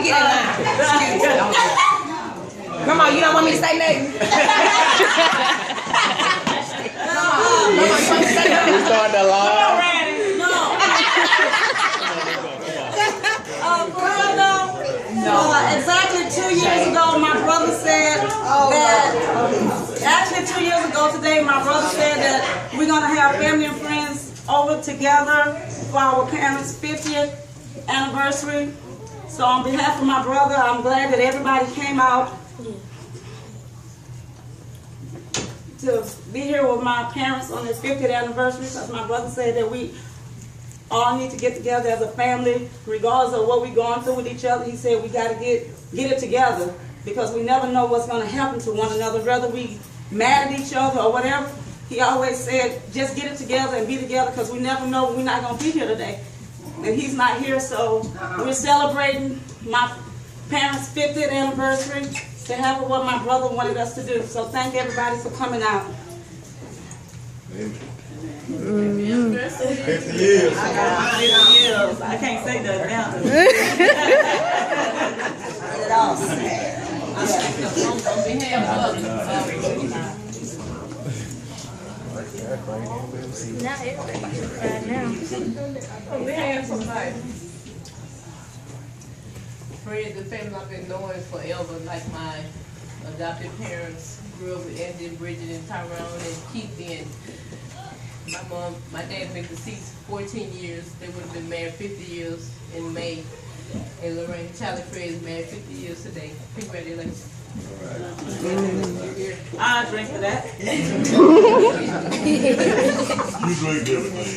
get in line. Come on, you don't want me to say nothing? You start the line. No. Exactly 2 years ago, my brother said that. Actually, 2 years ago today, my brother said that we're gonna have family and friends over together for our parents' 50th anniversary. So, on behalf of my brother, I'm glad that everybody came out to be here with my parents on this 50th anniversary, because my brother said that we all need to get together as a family, regardless of what we're going through with each other. He said we got to get it together, because we never know what's going to happen to one another, whether we mad at each other or whatever. He always said, just get it together and be together, because we never know we're not going to be here today. And he's not here, so we're celebrating my parents' 50th anniversary to have what my brother wanted us to do. So thank everybody for coming out. 50 years. I got 50 years. I can't say that now. It all sad. Not everybody right now. We have somebody. Friends and family I've been knowing forever, like my adopted parents grew up with Andy, Bridget, and Tyrone, and Keith, and my dad been deceased 14 years. They would have been married 50 years in May. And Lorraine Charlie Fred is married 50 years today. Congratulations. I drink for that. You drink everything.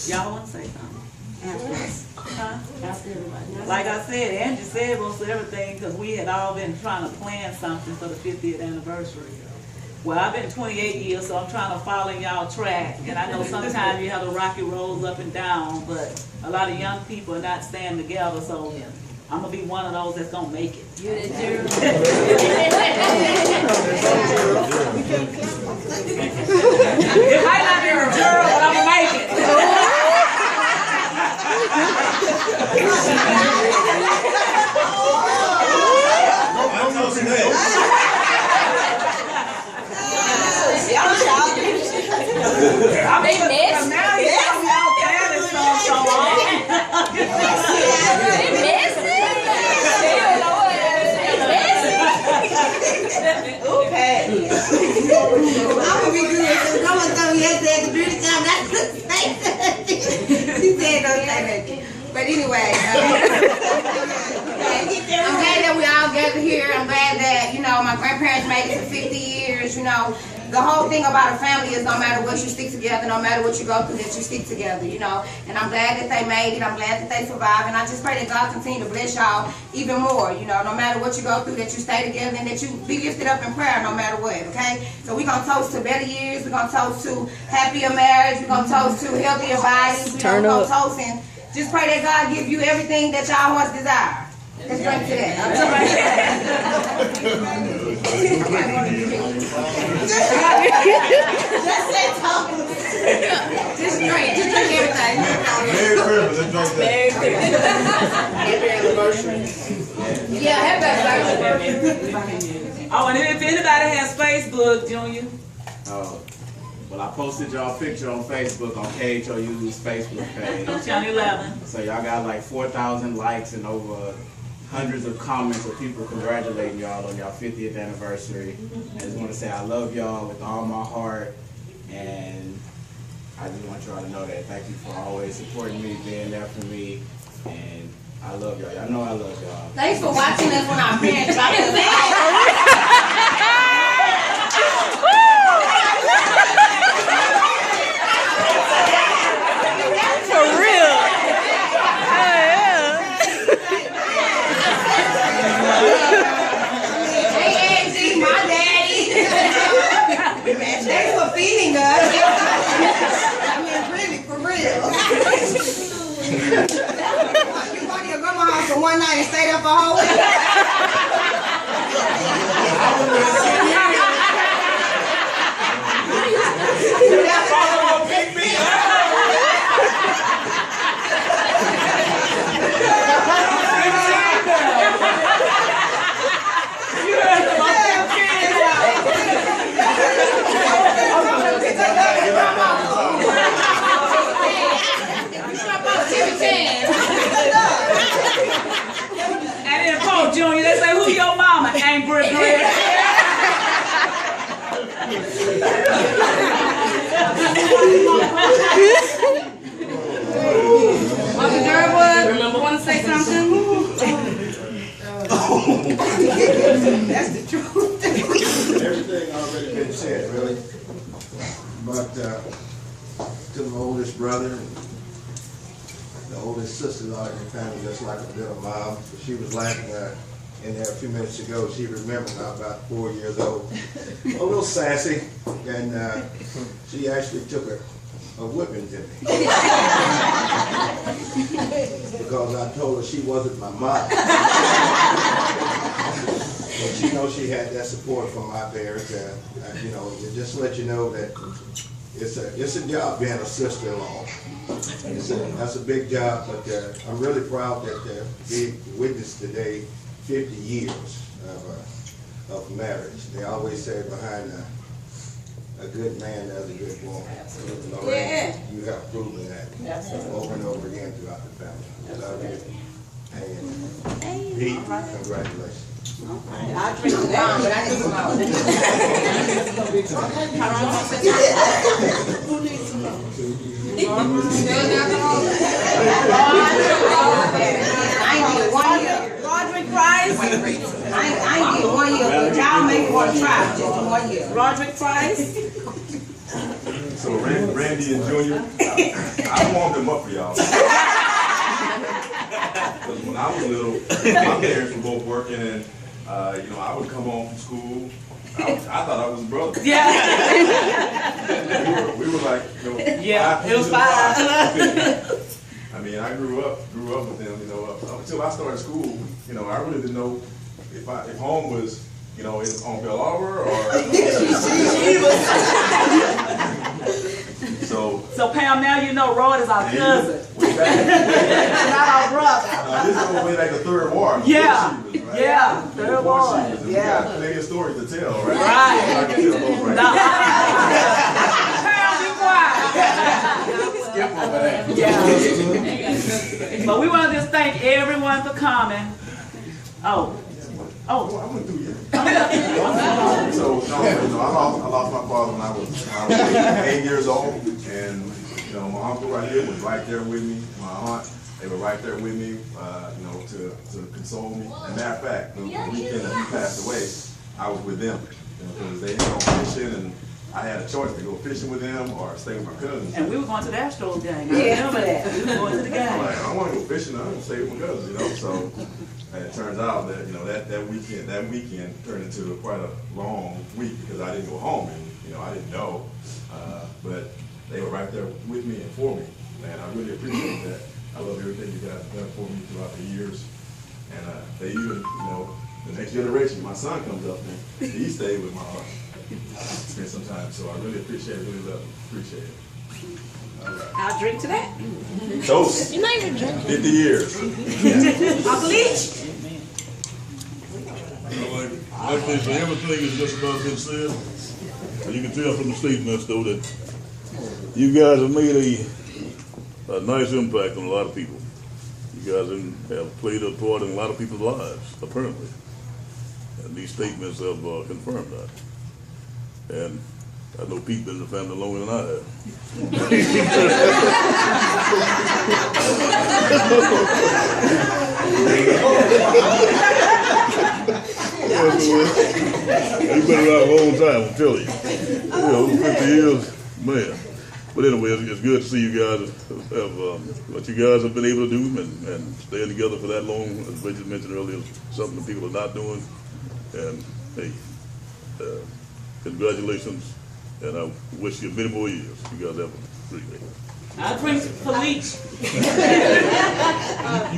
Y'all want to say something? Like I said, Angie said most of everything, because we had all been trying to plan something for the 50th anniversary. Well, I've been 28 years, so I'm trying to follow y'all track. And I know sometimes you have the rocky roads up and down, but a lot of young people are not staying together, so I'm going to be one of those that's going to make it. You did, Gerald. It might not be a Gerald, but I'm going to make it. They missed. Now he's talking about bad and stuff, so They missed it. They don't know what it is. Okay. I'm gonna be good. Someone told me yesterday at the beauty shop not to say nothing. She said don't say nothing. But anyway, I'm glad that we all gathered here. I'm glad that, my grandparents made it for 50 years, The whole thing about a family is no matter what, you stick together, no matter what you go through, that you stick together, And I'm glad that they made it. I'm glad that they survived. And I just pray that God continue to bless y'all even more, No matter what you go through, that you stay together and that you be lifted up in prayer no matter what, okay? So we're going to toast to better years. We're going to toast to happier marriage. We're going to toast to healthier bodies. We're going to toast and just pray that God give you everything that y'all once desire. Let's drink to that. Just say talk. Just drink everything. Merry Christmas. Let's drink that. Happy anniversary. Yeah, happy anniversary. Oh, and if anybody has Facebook, Junior. Well, I posted y'all picture on Facebook on KHOU's Facebook page. On Channel 11. So y'all got like 4,000 likes and over hundreds of comments of people congratulating y'all on y'all 50th anniversary. I just want to say I love y'all with all my heart, and I just want y'all to know that. Thank you for always supporting me, being there for me, and I love y'all. Y'all know I love y'all. Thanks for watching us when our parents dropped us off. For real. Hey, Angie, my daddy. Thanks for feeding us. I mean, really, for real. You go to your grandma's house for one night and stayed up a whole week? Pick me up. Uncle Durwood, want to say something? That's the truth. Everything already been said, really. But to my oldest brother and the oldest sister in the family, just like a little mom, she was laughing in there a few minutes ago. She remembered now, about 4 years old, a little sassy, and she actually took a whipping to me because I told her she wasn't my mom. But she knows she had that support from my parents, and you know, just to let you know that it's a job being a sister-in-law. That's a big job, but I'm really proud that we witnessed today 50 years of marriage. They always say behind a good man there's a good woman. Lorraine, Yeah. you have proven that over and over again throughout the family. I love you. And Pete, congratulations. I drink to that. But I need some I ain't get 1 year. Roderick Price. I ain't get 1 year, but y'all make one try, just 1 year. Roderick Price. So Randy and Junior, I warmed them up for y'all. Because when I was little, my parents were both working, and you know, I would come home from school. I thought I was a brother. Yeah. We were like, you know, Yeah, it was 5. I mean, I grew up with them, you know, up until I started school. You know, I really didn't know if home was, you know, on Bell Arbor or. So Pam, now you know Rod is our cousin. We back. Not our brother. This is way back the third ward. Yeah. Before she was, right? Yeah, Before third she ward. was, and we Yeah. got plenty of stories to tell, right? Right. So I can tell those right Nah. now. Pam, be quiet. Skip over that. Yeah. But we want to just thank everyone for coming. Oh. Oh, I went through you. So, no, I lost my father when I was 8 years old, and you know, my uncle right here was right there with me. My aunt, they were right there with me, you know, to console me. And matter of fact, the weekend that he passed away, I was with them, you know, because they had gone fishing, and I had a choice to go fishing with them or stay with my cousins. And we were going to the Astros game. I remember that. We were going to the I'm game. like, I don't want to go fishing. I'm gonna stay with my cousins, you know. So and it turns out that, you know, that weekend turned into quite a long week because I didn't go home, and you know, I didn't know, but they were right there with me and for me, and I really appreciate that. I love everything you guys have done for me throughout the years, and they even, you know, the next generation, my son comes up and he stayed with my heart. Spend some time, so I really appreciate it, really love it, appreciate it. I'll drink to that. Toast. You're not even drinking. 50 years. Uncle Leach. Like they say, everything is just about been said. And you can tell from the statements, though, that you guys have made a nice impact on a lot of people. You guys have played a part in a lot of people's lives, apparently. And these statements have confirmed that. And I know Pete been in the family longer than I have. You've been around a long time, I'm telling you. You know, 50 years, man. But anyway, it's good to see you guys have what you guys have been able to do and staying together for that long. As Bridget mentioned earlier, something that people are not doing. And hey, congratulations, and I wish you many more years. You guys have a great day. I'll drink for Leach. You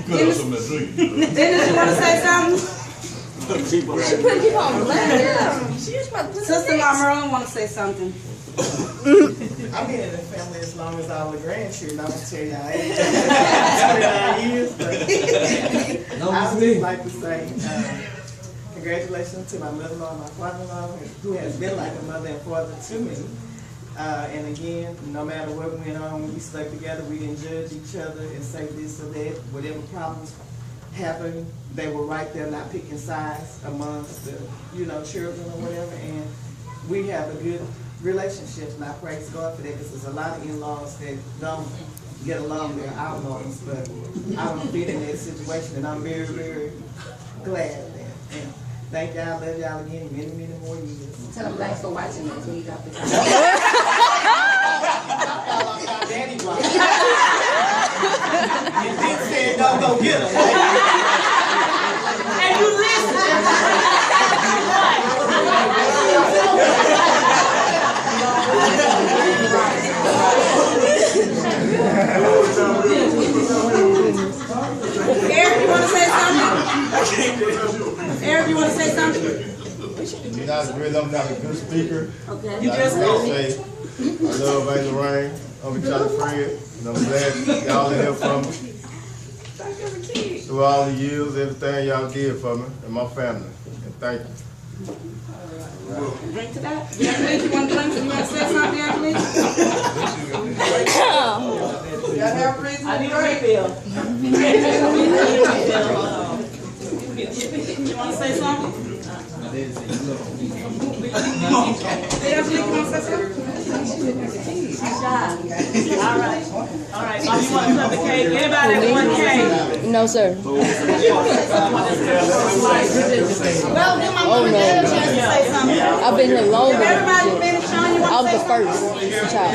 cut out some of that drink. Dennis, you want to say something? She put people on blast. She was supposed to put Sister-in-law Merlin want to say something. I've been in the family as long as all the grandchildren. I'm gonna tell y'all, 29 years. But I would just like to say congratulations to my mother-in-law and my father-in-law, who has been like a mother and father to me. And again, no matter what went on, we stuck together. We didn't judge each other and say this or that. Whatever problems happened, they were right there, not picking sides amongst the, children or whatever. And we have a good relationship, and I praise God for that, because there's a lot of in-laws that don't get along with our laws, but I don't fit in that situation, and I'm very, very glad of that. And thank y'all, love y'all again, many, many more years. Tell them thanks for watching us. We got the Daddy block. You did say don't go get them. And you listen. Eric, you want to say something? Eric, you want to say something? I'm not a good speaker. Okay. You just say, I love Angel Rain, Uncle Charlie Fred, and I'm glad y'all in here for me. Through all the years, everything y'all did for me and my family. And thank you. Drink to that. Yeah, you want to drink? You want to say something, Anthony? I need a refill. You want to say something? All right. Mom, you want to cut the cake? Everybody want cake? No, sir. Well, then my mom and dad a chance to say something. I've been here longer. Everybody finished, Sean, you I want was to the say first child.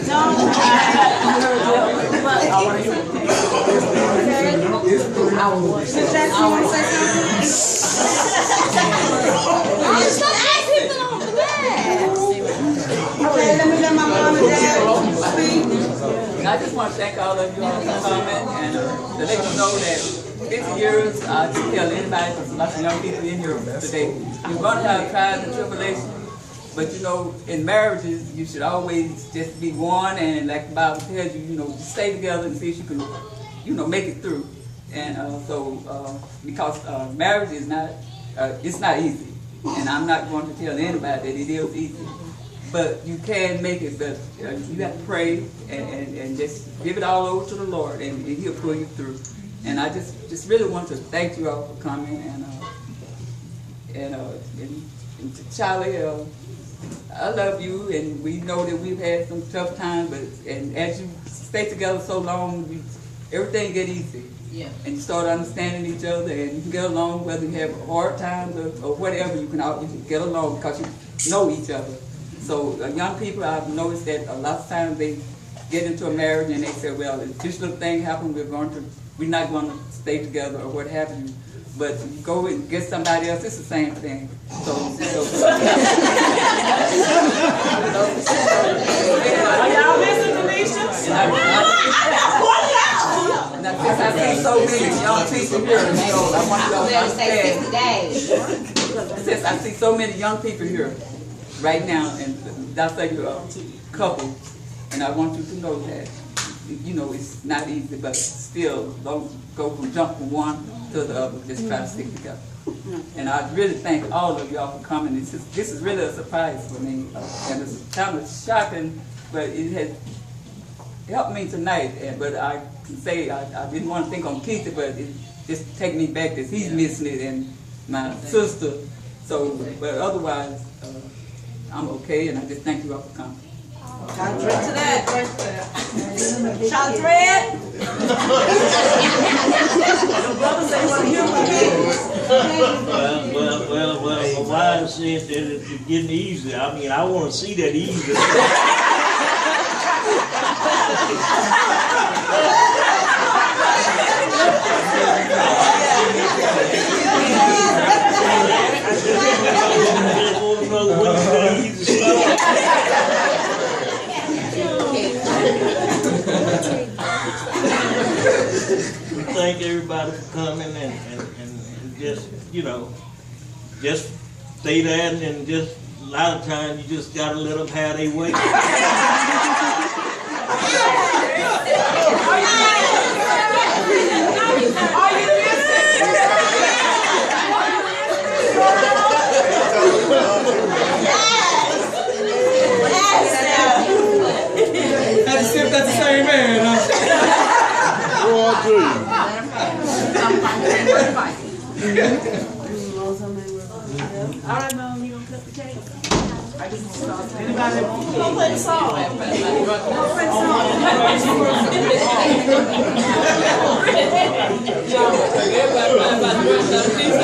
No. Ms. Jackson, you want to say something? Okay, let me let my mom and dad speak. I just want to thank all of you all for coming and to let you know that 50 years, I just tell anybody, because lots of young people in here today, you're going to have trials and tribulations, but you know, in marriages, you should always just be one, and like the Bible tells you, you know, stay together and see if you can, you know, make it through. And because marriage is not, it's not easy, and I'm not going to tell anybody that it is easy. But you can make it, but you have to pray and just give it all over to the Lord, and He'll pull you through. And I just really want to thank you all for coming, and Charlie, I love you, and we know that we've had some tough times, but as you stay together so long, everything get easy. Yeah. And you start understanding each other, and you can get along whether you have hard times or whatever. You can get along because you know each other. So young people, I've noticed that a lot of times they get into a marriage and they say, well, if this little thing happened, we're not going to stay together or what have you. But you go and get somebody else, it's the same thing. So Are y'all listening, Denisha? Now, since I see so many young people here, so I want you to understand. Since I see so many young people here right now, and that's like a couple, and I want you to know that, you know, it's not easy, but still, don't jump from one to the other, just try to stick together. And I really thank all of y'all for coming. This is really a surprise for me, and it's kind of shocking, but it has helped me tonight. But I can say I didn't want to think on Keith, but it just take me back that he's missing it, and my sister. So, but otherwise, I'm okay, and I just thank you all for coming. Drink to that. Shot Fred. Brother say you want to hear from me. Well, my wife said that it's getting easy. I mean, I want to see that easy. Thank everybody for coming and just, you know, just stay there, and just a lot of times you just gotta let them have their way. That's the same man, huh? All right, Mom, you gonna cut the cake? Anybody? Don't play the song. Don't play the song. Everybody about to